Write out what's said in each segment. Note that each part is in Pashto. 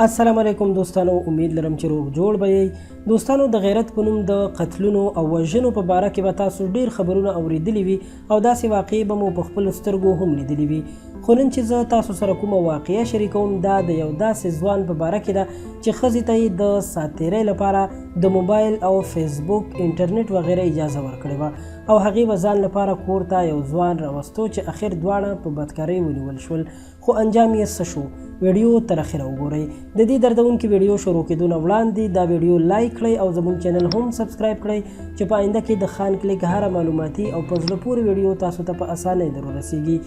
السلام علیکم دوستانو، امید لرم چې روغ جوړ به یې. دوستانو، د غیرت په نوم د قتلونو او وژنو په باره کې به تاسو ډیر خبرونه اوریدلی وي او داسې واقعې به مو په خپلو سترګو هم لیدلی وي. خو نن چې زه تاسو سره کومه واقعه شریکوم دا د یو داسې ځوان په باره کې ده چې ښځې ته یې د ساتیرۍ لپاره د موبایل او فیسبوک، انټرنیټ وغیره اجازه ورکړې وه او هغې به ځان لپاره کور ته یو ځوان راوستو چې اخر دواړه په بدکارۍ ونیول شول. خو انجام یې څه شو؟ ویډیو تر اخره وګورئ. د دې دردونکې ویډیو شروع کېدو نه وړاندې دا ویډیو لایک کړئ او زموږ چینل هم سبسکرایب کړئ چې په آینده کې د خان کلیک هره معلوماتي او په زړه پورې ویډیو تاسو ته په اسانۍ در ورسیږي.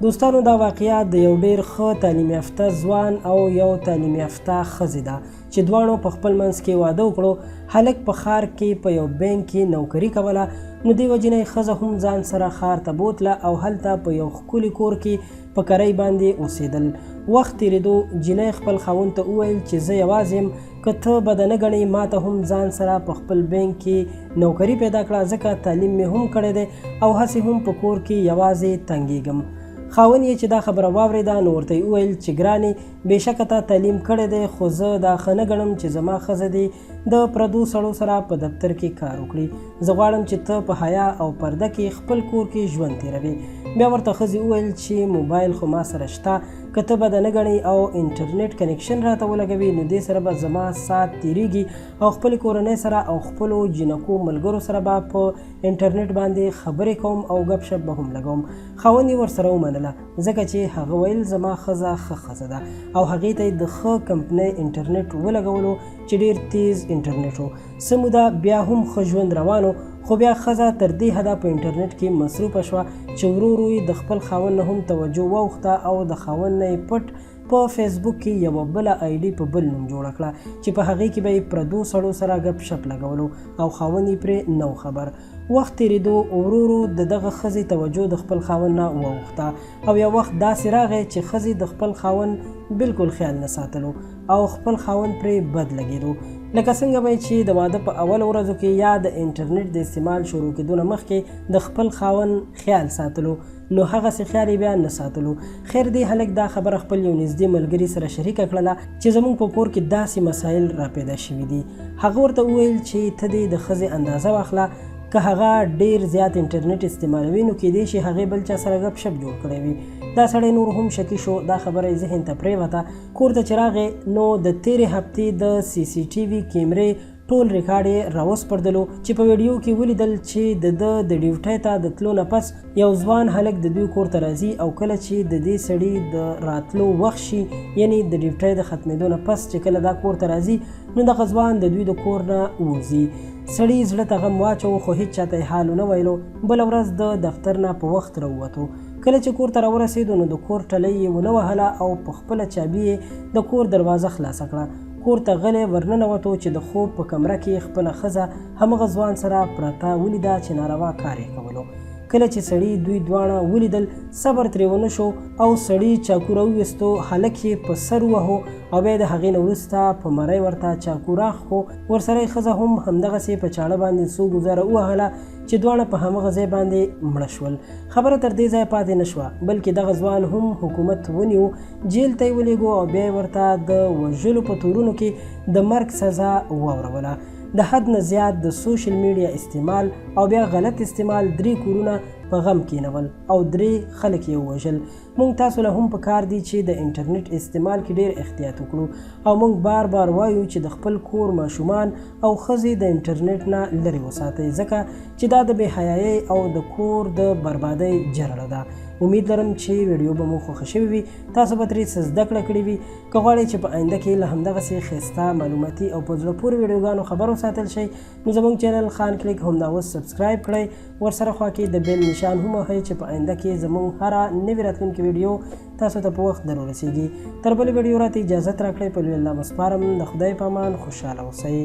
دوستانو، دا واقعه د یو ډیر ښه تعلیم یافته ځوان او یو تعلیم یافته ښځې ده چې دواړو په خپل منځ کې واده وکړو. هلک په ښار کې په یو بینک کې نوکري کوله، نو دې وجې نه یې ښځه هم ځان سره ښار ته بوتله او هلته په یو ښکلي کور کې په کرۍ باندې اوسېدل. وخت تېرېدو جینۍ خپل خاوند ته وویل چې زه یوازې یم، که ته به د نه ګڼې ما ته هم ځان سره په خپل بینک کې نوکري پیدا کړه، ځکه تعلیم مې هم کړی دی او هسې هم په کور کې یوازې تنګېږم. خاوند یې چې دا خبره واورېده نو ورته یې وویل چې ګرانې، بېشکه تا تعلیم کړی دی، خو زه دا ښه نه ګڼم چې زما ښځه دې د پردو سړو سره په دفتر کې کار وکړي. زه غواړم چې ته په حیا او پرده کې خپل کور کې ژوند تېروې. بیا ورته ښځې وویل چې موبایل خو ما سره شته، که ته به د نه ګڼې او انټرنیټ کنیکشن راته ولګوي نو دې سره به زما ساعت تېرېږي او خپلې کورنۍ سره او خپلو جینکو ملګرو سره به په انټرنیټ باندې خبرې کوم او ګپ شپ به هم لګوم. خاوند یې ورسره ومنله ځکه چې هغه ویل زما ښځه ښه ښځه ده او هغې ته یې د ښه کمپنۍ انټرنیټ ولګولو چې ډېر تیز انټرنیټ و. څه موده بیا هم ښه ژوند روان و، خو بیا ښځه تر دې حده په انټرنیټ کې مصروفه شوه چې ورو ورو یې د خپل خاوند نه هم توجه واوښته او د خاوند نه یې پټ په فیسبوک کې یوه بله آی ډي په بل نوم جوړه کړه چې په هغې کې به یې پردو سړو سره ګپ شپ لګولو او خاوند یې پرې نه و خبر. وخت تېرېدو ورو ورو د دغه ښځې توجه د خپل خاوند نه واوښته او یو وخت داسې راغی چې ښځې د خپل خاوند بلکل خیال نه ساتلو او خپل خاوند پرې بد لګېدو. لکه څنګه به چې د واده په اول ورځو کې یا د انټرنیټ د استعمال شروع کېدو نه مخکې د خپل خاوند خیال ساتلو، نو هغسې خیال یې بیا نه ساتلو. خیر دی هلک دا خبره خپل یو نږدې ملګري سره شریکه کړله چې زموږ په کور کې داسې مسایل راپیدا شوي دي. هغه ورته وویل چې ته دې د ښځې اندازه واخله، که هغه ډیر زیات انټرنیټ استعمالوي نو کېدای شي هغې بل چا سره ګپ شپ جوړ کړی وي. دا سړی نور هم شکي شو، دا خبره یې ذهن ته پرېوته. کور ته چې راغی نو د تېرې هفتې د سی سی ټي وي کیمرې ټول ریکارډ یې راوسپړدلو چې په ویډیو کې ولیدل چې د ده د ډیوټۍ ته د تلو نه پس یو ځوان هلک د دوی کور ته راځي او کله چې د دې سړي د راتلو وخت شي، یعنې د ډیوټۍ د ختمېدو نه پس چې کله دا کور ته راځي نو دغه ځوان د دوی د کور نه ووځي. سړي زړه ته غم واچوه خو هېڅ چاته یې حال ونه ویلو. بله ورځ د دفتر نه په وخت راووتو. کله چې کور ته راورسېدو نو د کور ټلۍ یې ونه وهله او په خپله چابي یې د کور دروازه خلاصه کړه. کور ته غلی ورننوتو چې د خوب په کمره کې خپله ښځه همغه ځوان سره پرته ولیده چې ناروا کار یې کولو. کله چې سړي دوی دواړه ولیدل صبر ترې ونه شو او سړي چاقو راوویستو، هلک یې په سر ووهو او بیا د هغې نه وروسته په مرۍ ورته چاقو راښکو. ورسره یې ښځه هم همدغسې په چاړه باندې څو ګوزاره ووهله چې دواړه په همغه ځای باندې مړه شول. خبره تر دې ځایه پاتې نه شوه، بلکې دغه ځوان هم حکومت ونیو، جیل ته یې ولېږو او بیا یې ورته د وژلو په تورونو کې د مرګ سزا واوروله. د حد نه زیات د سوشل میډیا استعمال او بیا غلط استعمال 3 کورونه په غم کېنول او 3 خلک یې ووژل. موږ تاسو له هم پکار دی چې د انټرنیټ استعمال کې ډېر احتیاط وکړو او موږ بار بار وایو چې د خپل کور ماشومان او ښځې د انټرنیټ نه لرې وساتئ، ځکه چې دا د بې حیایۍ او د کور د بربادۍ جرړه ده. امید لرم چې ویډیو به مو خوښه شوې وي، تاسو به ترې څه زده کړه کړې وي. که غواړئ چې په آینده کې له همدغسې ښایسته معلوماتي او په زړه پورې ویډیوګانو خبر وساتل شئ نو زموږ چینل خان کلیک همدا اوس سبسکرایب کړئ. ورسره خوا کې د بیل نشان هم وهئ چې په آینده کې زموږ هره نوې راتلونکې ویډیو تاسو ته په وخت در ورسیږي. تر بلې ویډیو راته اجازت راکړئ. په لوی الله مو سپارم. د خدای په امان خوشحاله اوسئ.